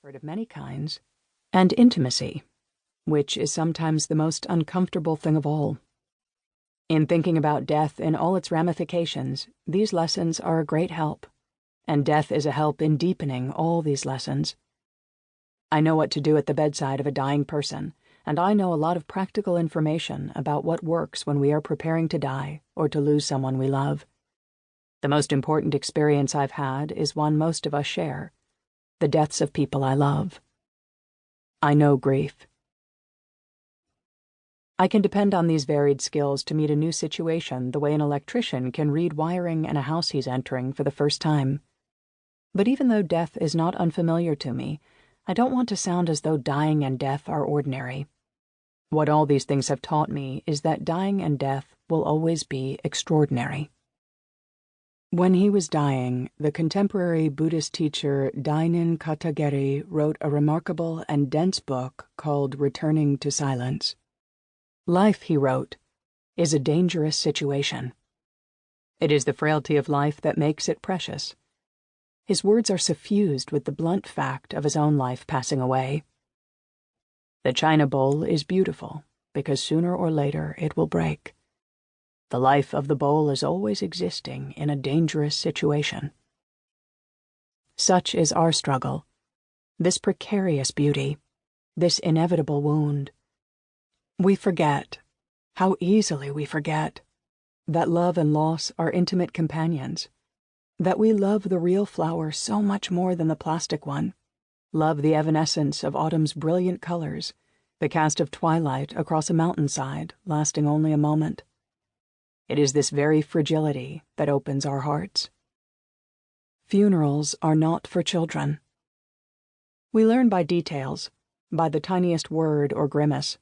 Heard of many kinds, and intimacy, which is sometimes the most uncomfortable thing of all. In thinking about death in all its ramifications, these lessons are a great help, and death is a help in deepening all these lessons. I know what to do at the bedside of a dying person, and I know a lot of practical information about what works when we are preparing to die or to lose someone we love. The most important experience I've had is one most of us share: the deaths of people I love. I know grief. I can depend on these varied skills to meet a new situation the way an electrician can read wiring in a house he's entering for the first time. But even though death is not unfamiliar to me, I don't want to sound as though dying and death are ordinary. What all these things have taught me is that dying and death will always be extraordinary. When he was dying, the contemporary Buddhist teacher Dainin Katagiri wrote a remarkable and dense book called Returning to Silence. Life, he wrote, is a dangerous situation. It is the frailty of life that makes it precious. His words are suffused with the blunt fact of his own life passing away. The china bowl is beautiful because sooner or later it will break. The life of the bowl is always existing in a dangerous situation. Such is our struggle, this precarious beauty, this inevitable wound. We forget, how easily we forget, that love and loss are intimate companions, that we love the real flower so much more than the plastic one, love the evanescence of autumn's brilliant colors, the cast of twilight across a mountainside lasting only a moment. It is this very fragility that opens our hearts. Funerals are not for children. We learn by details, by the tiniest word or grimace.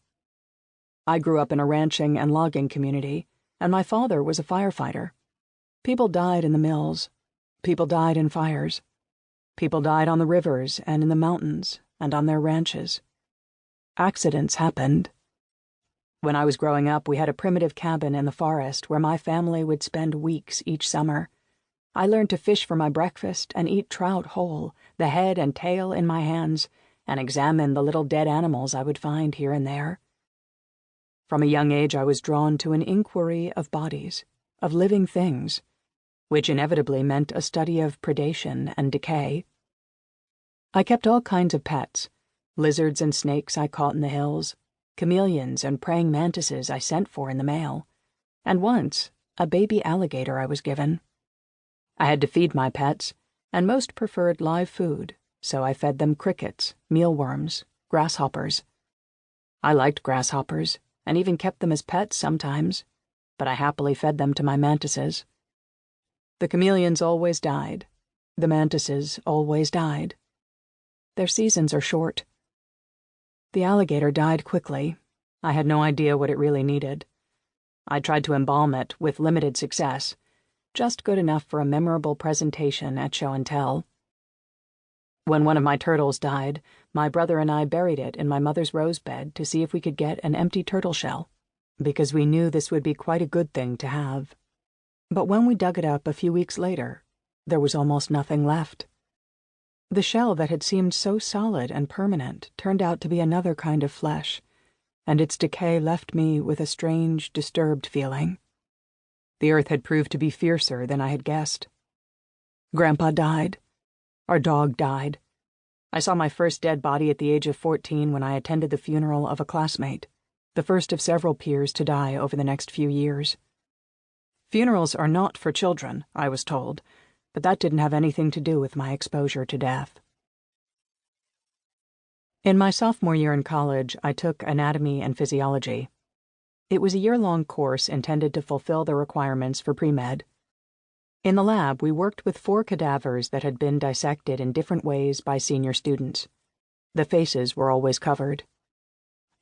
I grew up in a ranching and logging community, and my father was a firefighter. People died in the mills. People died in fires. People died on the rivers and in the mountains and on their ranches. Accidents happened. When I was growing up, we had a primitive cabin in the forest where my family would spend weeks each summer. I learned to fish for my breakfast and eat trout whole, the head and tail in my hands, and examine the little dead animals I would find here and there. From a young age, I was drawn to an inquiry of bodies, of living things, which inevitably meant a study of predation and decay. I kept all kinds of pets, lizards and snakes I caught in the hills, chameleons and praying mantises I sent for in the mail, and once a baby alligator I was given. I had to feed my pets, and most preferred live food, so I fed them crickets, mealworms, grasshoppers. I liked grasshoppers, and even kept them as pets sometimes, but I happily fed them to my mantises. The chameleons always died. The mantises always died. Their seasons are short. The alligator died quickly. I had no idea what it really needed. I tried to embalm it with limited success, just good enough for a memorable presentation at show and tell. When one of my turtles died, my brother and I buried it in my mother's rose bed to see if we could get an empty turtle shell, because we knew this would be quite a good thing to have. But when we dug it up a few weeks later, there was almost nothing left. The shell that had seemed so solid and permanent turned out to be another kind of flesh, and its decay left me with a strange, disturbed feeling. The earth had proved to be fiercer than I had guessed. Grandpa died. Our dog died. I saw my first dead body at the age of 14 when I attended the funeral of a classmate, the first of several peers to die over the next few years. Funerals are not for children, I was told, but that didn't have anything to do with my exposure to death. In my sophomore year in college, I took anatomy and physiology. It was a year-long course intended to fulfill the requirements for pre-med. In the lab, we worked with 4 cadavers that had been dissected in different ways by senior students. The faces were always covered.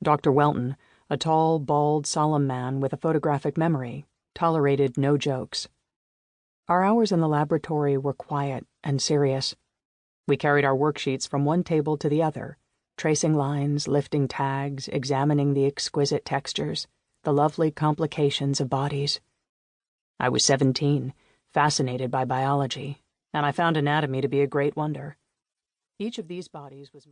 Dr. Welton, a tall, bald, solemn man with a photographic memory, tolerated no jokes. Our hours in the laboratory were quiet and serious. We carried our worksheets from one table to the other, tracing lines, lifting tags, examining the exquisite textures, the lovely complications of bodies. I was 17, fascinated by biology, and I found anatomy to be a great wonder. Each of these bodies was